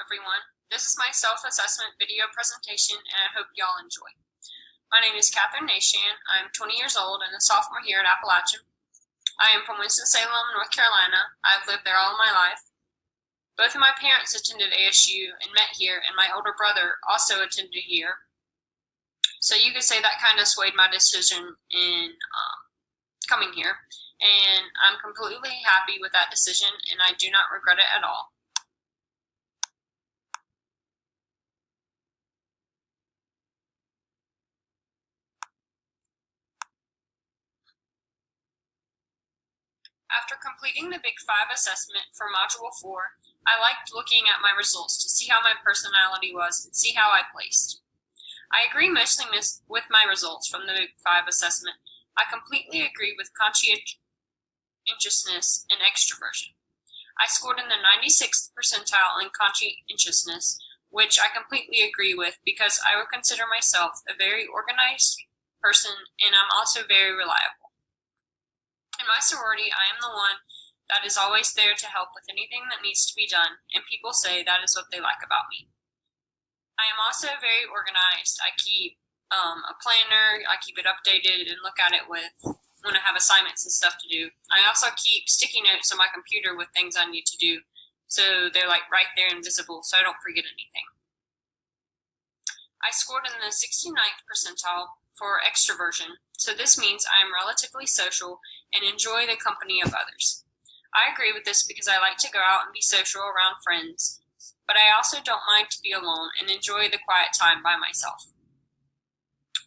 everyone. This is my self-assessment video presentation, and I hope y'all enjoy. My name is Catherine Nashan. I'm 20 years old and a sophomore here at Appalachian. I am from Winston-Salem, North Carolina. I've lived there all my life. Both of my parents attended ASU and met here, and my older brother also attended here. So you could say that kind of swayed my decision in coming here, and I'm completely happy with that decision, and I do not regret it at all. After completing the Big 5 assessment for Module 4, I liked looking at my results to see how my personality was and see how I placed. I agree mostly with my results from the Big 5 assessment. I completely agree with conscientiousness and extroversion. I scored in the 96th percentile in conscientiousness, which I completely agree with because I would consider myself a very organized person, and I'm also very reliable. In my sorority, I am the one that is always there to help with anything that needs to be done, and people say that is what they like about me. I am also very organized. I keep a planner, I keep it updated and look at it when I have assignments and stuff to do. I also keep sticky notes on my computer with things I need to do, so they're like right there and visible so I don't forget anything. I scored in the 69th percentile for extroversion, so this means I am relatively social and enjoy the company of others. I agree with this because I like to go out and be social around friends, but I also don't mind to be alone and enjoy the quiet time by myself.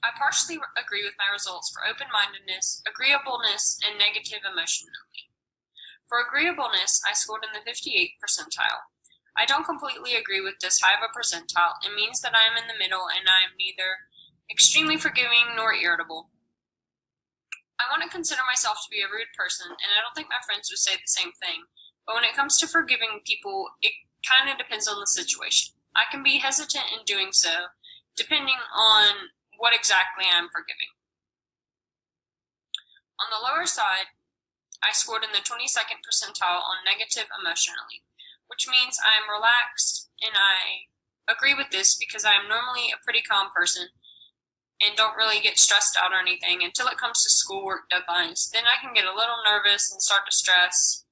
I partially agree with my results for open-mindedness, agreeableness, and negative emotionality. For agreeableness, I scored in the 58th percentile. I don't completely agree with this high of a percentile. It means that I am in the middle and I am neither extremely forgiving nor irritable. I want to consider myself to be a rude person, and I don't think my friends would say the same thing, but when it comes to forgiving people, it kind of depends on the situation. I can be hesitant in doing so, depending on what exactly I'm forgiving. On the lower side, I scored in the 22nd percentile on negative emotionally, which means I am relaxed, and I agree with this because I am normally a pretty calm person and don't really get stressed out or anything until it comes to schoolwork deadlines. Then I can get a little nervous and start to stress,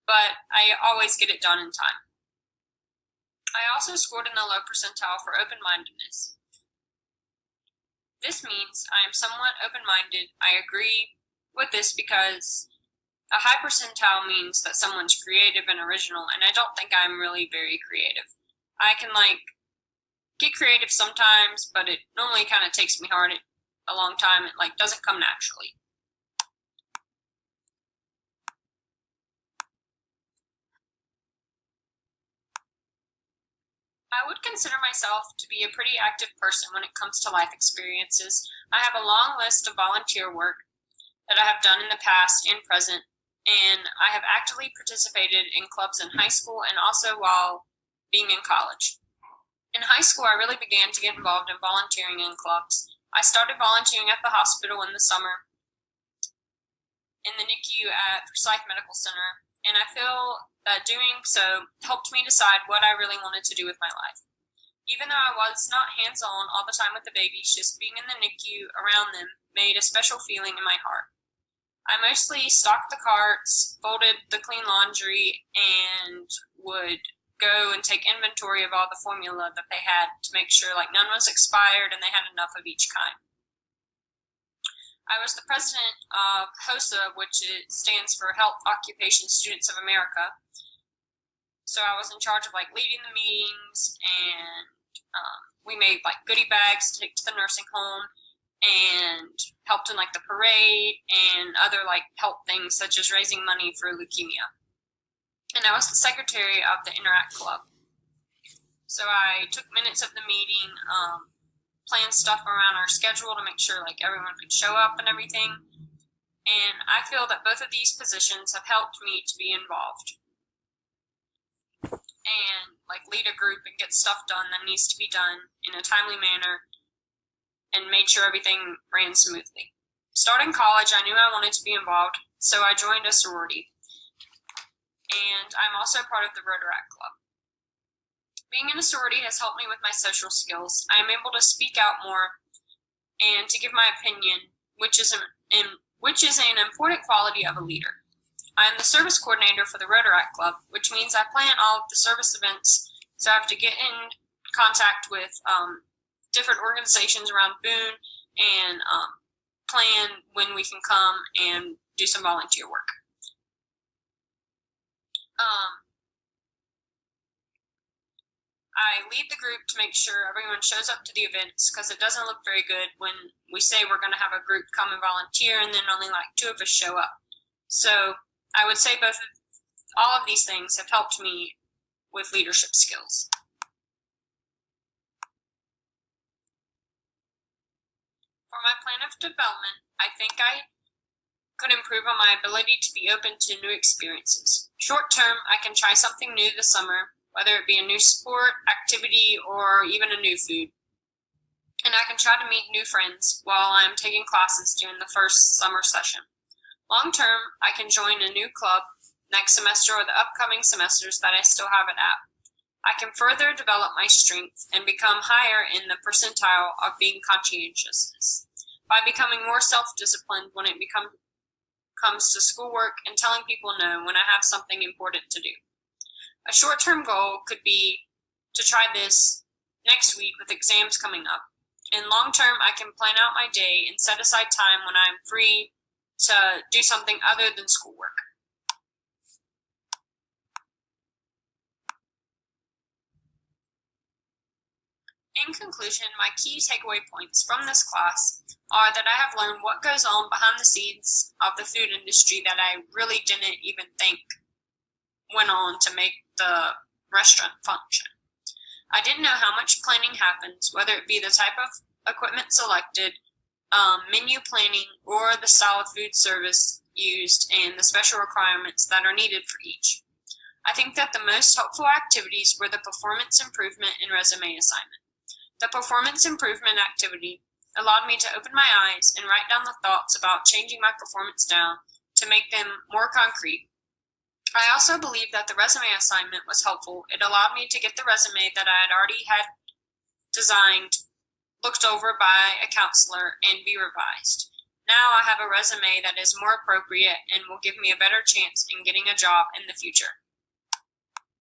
but I always get it done in time. I also scored in the low percentile for open-mindedness. This means I am somewhat open-minded. I agree with this because a high percentile means that someone's creative and original, and I don't think I'm really very creative. I can get creative sometimes, but it normally kind of takes me a long time. It doesn't come naturally. I would consider myself to be a pretty active person when it comes to life experiences. I have a long list of volunteer work that I have done in the past and present, and I have actively participated in clubs in high school and also while being in college. In high school, I really began to get involved in volunteering in clubs. I started volunteering at the hospital in the summer, in the NICU at Forsyth Medical Center, and I feel that doing so helped me decide what I really wanted to do with my life. Even though I was not hands-on all the time with the babies, just being in the NICU around them made a special feeling in my heart. I mostly stocked the carts, folded the clean laundry, and would go and take inventory of all the formula that they had to make sure none was expired and they had enough of each kind. I was the president of HOSA, which stands for Health Occupation Students of America. So I was in charge of leading the meetings, and we made goodie bags to take to the nursing home, and helped in the parade and other help things such as raising money for leukemia. And I was the secretary of the Interact Club. So I took minutes of the meeting, planned stuff around our schedule to make sure everyone could show up and everything. And I feel that both of these positions have helped me to be involved and lead a group and get stuff done that needs to be done in a timely manner and made sure everything ran smoothly. Starting college, I knew I wanted to be involved, so I joined a sorority. And I'm also part of the Rotaract Club. Being in a sorority has helped me with my social skills. I am able to speak out more and to give my opinion, which is an important quality of a leader. I am the service coordinator for the Rotaract Club, which means I plan all of the service events, so I have to get in contact with different organizations around Boone and plan when we can come and do some volunteer work. I lead the group to make sure everyone shows up to the events because it doesn't look very good when we say we're going to have a group come and volunteer and then only like 2 of us show up. So I would say all of these things have helped me with leadership skills. For my plan of development, I think I could improve on my ability to be open to new experiences. Short term, I can try something new this summer, whether it be a new sport, activity, or even a new food. And I can try to meet new friends while I'm taking classes during the first summer session. Long term, I can join a new club next semester or the upcoming semesters that I still have it at. I can further develop my strength and become higher in the percentile of being conscientious by becoming more self-disciplined when it comes to schoolwork and telling people no when I have something important to do. A short-term goal could be to try this next week with exams coming up. In long term, I can plan out my day and set aside time when I'm free to do something other than schoolwork. In conclusion, my key takeaway points from this class are that I have learned what goes on behind the scenes of the food industry that I really didn't even think went on to make the restaurant function. I didn't know how much planning happens, whether it be the type of equipment selected, menu planning, or the style of food service used and the special requirements that are needed for each. I think that the most helpful activities were the performance improvement and resume assignment. The performance improvement activity allowed me to open my eyes and write down the thoughts about changing my performance down to make them more concrete. I also believe that the resume assignment was helpful. It allowed me to get the resume that I had already had designed, looked over by a counselor, and be revised. Now I have a resume that is more appropriate and will give me a better chance in getting a job in the future.